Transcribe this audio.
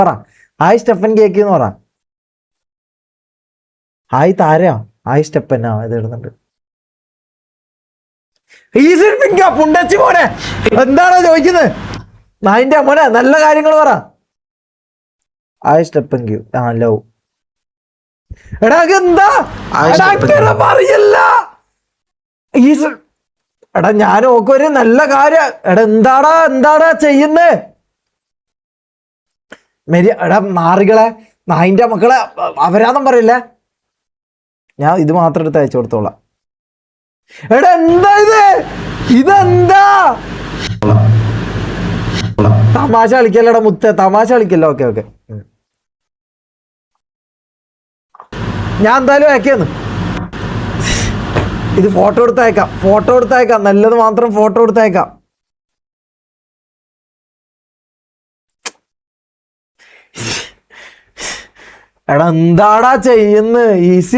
പറ hi Stephen cake എന്ന് പറ. ഹായ് താരയോ ഹായ് സ്റ്റെപ്പൻ. ഇത് ഇടുന്നുണ്ട്. പുണ്ടച്ചി മോനെ എന്താണോ ചോദിക്കുന്നത്? നായിന്റെ മോനെ നല്ല കാര്യങ്ങൾ പറ. ഹായ് സ്റ്റെപ്പൻ ക്യൂ ലവ്. എടാ എന്താ പറയല്ല. എടാ ഞാൻ ഓക്കൊരു നല്ല കാര്യം. എടാ എന്താടാ ചെയ്യുന്നേ? എടാ നാറികളെ നായിന്റെ മക്കളെ അപരാധം പറയില്ലേ. ഞാൻ ഇത് മാത്രം എടുത്ത് അയച്ചു കൊടുത്തോളാം. എടാ എന്താ ഇതെന്താ തമാശ കളിക്കല്ലടാ മുത്ത, തമാശ കളിക്കല്ലോ. ഓക്കെ ഞാൻ എന്തായാലും അയക്കാന്ന്. ഇത് ഫോട്ടോ എടുത്തയക്കാം. നല്ലത് മാത്രം ഫോട്ടോ എടുത്തയക്കാം. എടാ എന്താടാ ചെയ്യുന്നത്? ഈസി